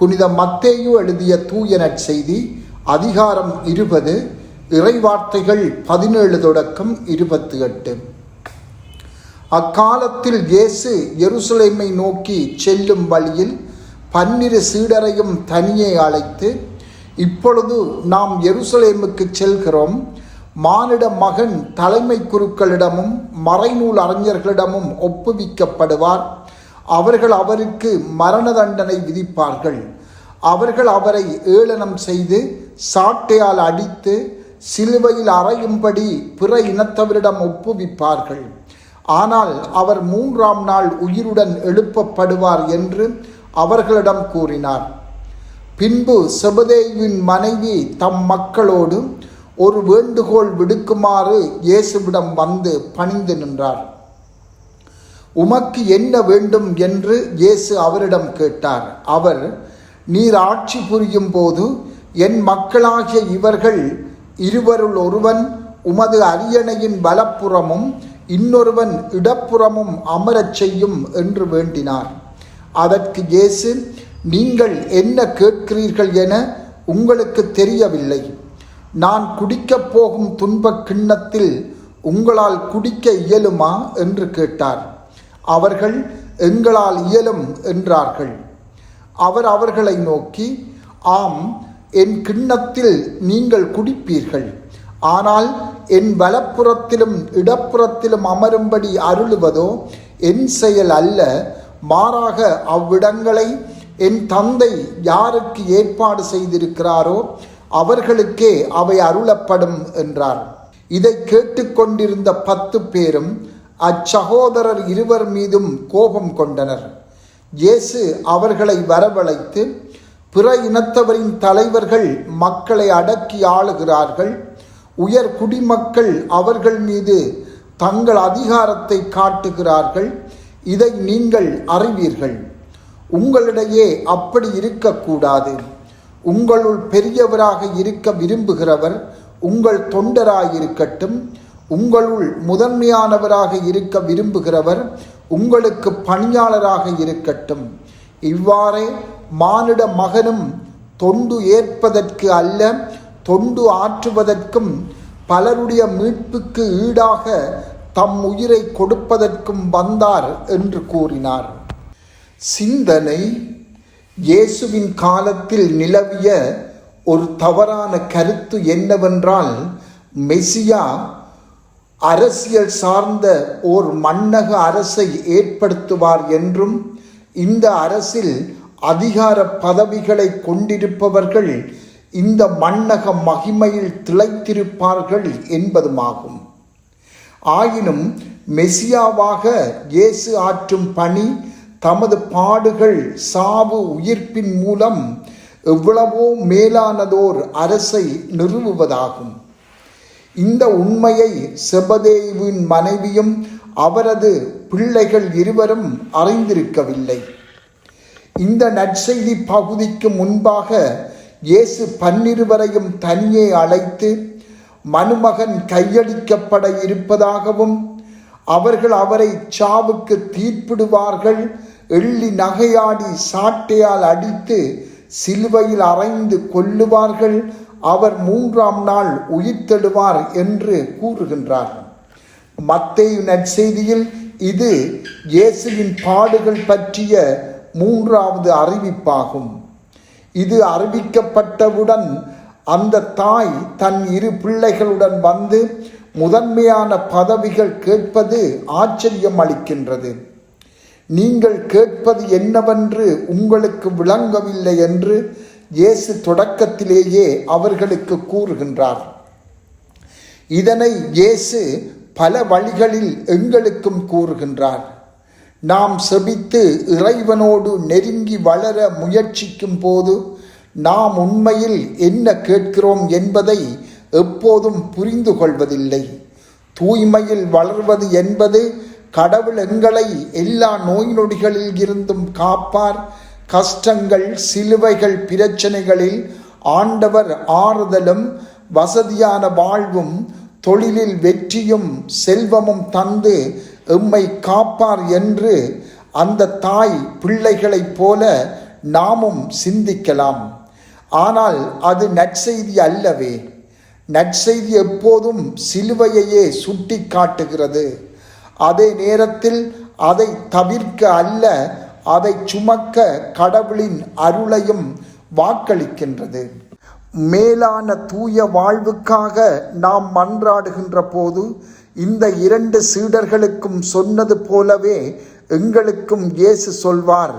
புனித மத்தேயு எழுதிய தூய நற்செய்தி அதிகாரம் 20 இறைவார்த்தைகள் 17 தொடக்கம் 28. அக்காலத்தில் இயேசு எருசலேமை நோக்கி செல்லும் வழியில் 12 சீடரையும் தனியே அழைத்து, இப்பொழுது நாம் எருசலேமுக்கு செல்கிறோம். மானிட மகன் தலைமை குருக்களிடமும் மறைநூல் அறிஞர்களிடமும் ஒப்புவிக்கப்படுவார். அவர்கள் அவருக்கு மரண தண்டனை விதிப்பார்கள். அவர்கள் அவரை ஏளனம் செய்து சாட்டையால் அடித்து சிலுவையில் அறையும்படி பிற இனத்தவரிடம் ஒப்புவிப்பார்கள். ஆனால் அவர் 3ஆம் நாள் உயிருடன் எழுப்பப்படுவார் என்று அவர்களிடம் கூறினார். பின்பு செபதேயுவின் மனைவி தம் மக்களோடு ஒரு வேண்டுகோள் விடுக்குமாறு இயேசுவிடம் வந்து பணிந்து நின்றார். உமக்கு என்ன வேண்டும் என்று இயேசு அவரிடம் கேட்டார். அவர், நீர் ஆட்சி புரியும் போது என் மக்களாகிய இவர்கள் இருவருள் ஒருவன் உமது அரியணையின் வலப்புறமும் இன்னொருவன் இடப்புறமும் அமரச் செய்யும் என்று வேண்டினார். அதற்கு இயேசு, நீங்கள் என்ன கேட்கிறீர்கள் என உங்களுக்கு தெரியவில்லை. நான் குடிக்கப் போகும் துன்பக் கிண்ணத்தில் உங்களால் குடிக்க இயலுமா என்று கேட்டார். அவர்கள், எங்களால் இயலும் என்றார்கள். அவர் அவர்களை நோக்கி, ஆம், என் கிண்ணத்தில் நீங்கள் குடிப்பீர்கள். ஆனால் என் வலப்புறத்திலும் இடப்புறத்திலும் அமரும்படி அருளுவதோ என் செயல் அல்ல, மாறாக அவ்விடங்களை என் தந்தை யாருக்கு ஏற்பாடு செய்திருக்கிறாரோ அவர்களுக்கே அவை அருளப்படும் என்றார். இதை கேட்டுக்கொண்டிருந்த 10 பேரும் அச்சகோதரர் இருவர் மீதும் கோபம் கொண்டனர். இயேசு அவர்களை வரவழைத்து, பிற இனத்தவரின் தலைவர்கள் மக்களை அடக்கி ஆளுகிறார்கள். உயர் குடிமக்கள் அவர்கள் மீது தங்கள் அதிகாரத்தை காட்டுகிறார்கள். இதை நீங்கள் அறிவீர்கள். உங்களிடையே அப்படி இருக்கக்கூடாது. உங்களுள் பெரியவராக இருக்க விரும்புகிறவர் உங்கள் தொண்டராயிருக்கட்டும். உங்களுள் முதன்மையானவராக இருக்க விரும்புகிறவர் உங்களுக்கு பணியாளராக இருக்கட்டும். இவ்வாறே மானிட மகனும் தொண்டு ஏற்பதற்கு அல்ல, தொண்டு ஆற்றுவதற்கும் பலருடைய மீட்புக்கு ஈடாக தம் உயிரை கொடுப்பதற்கும் வந்தார் என்று கூறினார். சிந்தனை: இயேசுவின் காலத்தில் நிலவிய ஒரு தவறான கருத்து என்னவென்றால், மெசியா அரசியல் சார்ந்த ஓர் மன்னக அரசை ஏற்படுத்துவார் என்றும், இந்த அரசில் அதிகார பதவிகளை கொண்டிருப்பவர்கள் இந்த மன்னக மகிமையில் திளைத்திருப்பார்கள் என்பதுமாகும். ஆயினும் மெசியாவாக இயேசு ஆற்றும் பணி தமது பாடுகள், சாவு, உயிர்ப்பின் மூலம் எவ்வளவோ மேலானதோர் அரசை நிறுவுவதாகும். இந்த உண்மையை செபதேயுவின் மனைவியும் அவரது பிள்ளைகள் இருவரும் அறிந்திருக்கவில்லை. இந்த நற்செய்தி பகுதிக்கு முன்பாக இயேசு 12 தனியே அழைத்து மனுமகன் கையளிக்கப்பட இருப்பதாகவும், அவர்கள் அவரை சாவுக்கு தீர்ப்பிடுவார்கள், எள்ளி நகையாடி சாட்டையால் அடித்து சிலுவையில் அறைந்து கொல்லுவார்கள், அவர் 3ஆம் நாள் உயிர்த்தெழுவார் என்று கூறுகின்றார். மத்தேயு நற்செய்தியில் இது இயேசுவின் பாடுகள் பற்றிய 3வது அறிவிப்பாகும். இது அறிவிக்கப்பட்டவுடன் அந்த தாய் தன் 2 பிள்ளைகளுடன் வந்து முதன்மையான பதவிகள் கேட்பது ஆச்சரியம் அளிக்கின்றது. நீங்கள் கேட்பது என்னவென்று உங்களுக்கு விளங்கவில்லை என்று இயேசு தொடக்கத்திலேயே அவர்களுக்கு கூறுகின்றார். இதனை இயேசு பல வழிகளில் எங்களுக்கும் கூறுகின்றார். நாம் செபித்து இறைவனோடு நெருங்கி வளர முயற்சிக்கும் போது நாம் உண்மையில் என்ன கேட்கிறோம் என்பதை எப்போதும் புரிந்து கொள்வதில்லை. தூய்மையில் வளர்வது என்பது கடவுள் எங்களை எல்லா நோய் நொடிகளில் இருந்தும் காப்பார், கஷ்டங்கள், சிலுவைகள், பிரச்சனைகளில் ஆண்டவர் ஆறுதலும் வசதியான வாழ்வும் தொழிலில் வெற்றியும் செல்வமும் தந்து எம்மை காப்பார் என்று அந்த தாய் பிள்ளைகளைப் போல நாமும் சிந்திக்கலாம். ஆனால் அது நற்செய்தி அல்லவே. நற்செய்தி எப்போதும் சிலுவையையே சுட்டி காட்டுகிறது. அதே நேரத்தில் அதை தவிர்க்க அல்ல, அதை சுமக்க கடவுளின் அருளையும் வாக்களிக்கின்றது. மேலான தூய வாழ்வுக்காக நாம் மன்றாடுகின்ற போது இந்த 2 சீடர்களுக்கும் சொன்னது போலவே எங்களுக்கும் இயேசு சொல்வார்,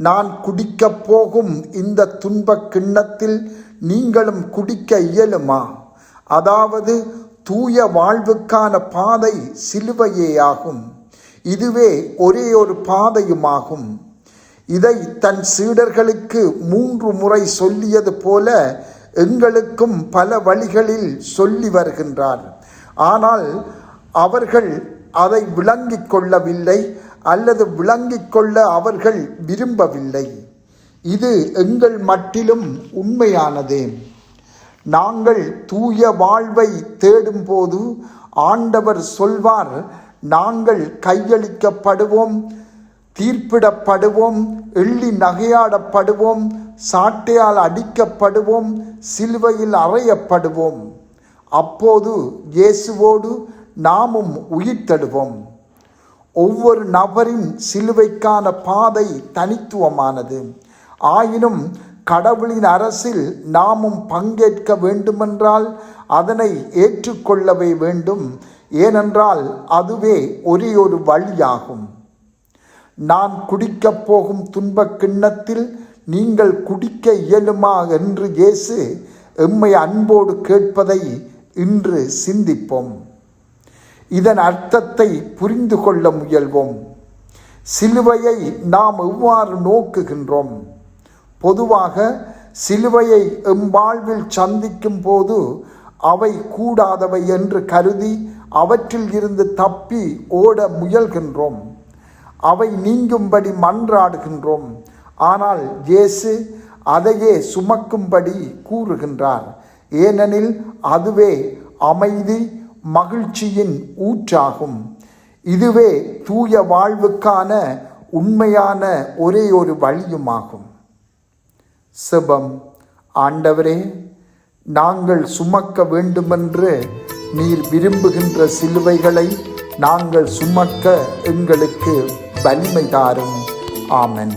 நான் குடிக்கப் போகும் இந்த துன்பக் கிண்ணத்தில் நீங்களும் குடிக்க இயலுமா? அதாவது தூய வாழ்வுக்கான பாதை சிலுவையேயாகும். இதுவே ஒரே ஒரு பாதையுமாகும். இதை தன் சீடர்களுக்கு 3 முறை சொல்லியது போல எங்களுக்கும் பல வழிகளில் சொல்லி வருகின்றார். ஆனால் அவர்கள் அதை விளங்கிக் கொள்ளவில்லை, அல்லது விளங்கிக் கொள்ள அவர்கள் விரும்பவில்லை. இது எங்கள் மட்டிலும் உண்மையானதே. நாங்கள் தூய வாழ்வை தேடும்போது ஆண்டவர் சொல்வார், நாங்கள் கையளிக்கப்படுவோம், தீர்ப்பிடப்படுவோம், எள்ளி நகையாடப்படுவோம், சாட்டையால் அடிக்கப்படுவோம், சிலுவையில் அறையப்படுவோம். அப்போது இயேசுவோடு நாமும் உயிர்த்தெழுவோம். ஒவ்வொரு நபரின் சிலுவைக்கான பாதை தனித்துவமானது. ஆயினும் கடவுளின் அரசில் நாமும் பங்கேற்க வேண்டுமென்றால் அதனை ஏற்றுக்கொள்ளவே வேண்டும். ஏனென்றால் அதுவே ஒரே ஒரு வழியாகும். நான் குடிக்கப் போகும் துன்பக் கிண்ணத்தில் நீங்கள் குடிக்க இயலுமா என்று இயேசு எம்மை அன்போடு கேட்பதை இன்று சிந்திப்போம். இதன் அர்த்தத்தை புரிந்து கொள்ள முயல்வோம். சிலுவையை நாம் எவ்வாறு நோக்குகின்றோம்? பொதுவாக சிலுவையை எம் வாழ்வில் சந்திக்கும் போது அவை கூடாதவை என்று கருதி அவற்றில் இருந்து தப்பி ஓட முயல்கின்றோம். அவை நீங்கும்படி மன்றாடுகின்றோம். ஆனால் இயேசு அதையே சுமக்கும்படி கூறுகின்றார். ஏனெனில் அதுவே அமைதி, மகிழ்ச்சியின் ஊற்றாகும். இதுவே தூய வாழ்வுக்கான உண்மையான ஒரே ஒரு வழியுமாகும். செபம். ஆண்டவரே, நாங்கள் சுமக்க வேண்டுமென்று நீர் விரும்புகின்ற சிலுவைகளை நாங்கள் சுமக்க எங்களுக்கு வலிமை தாரும். ஆமென்.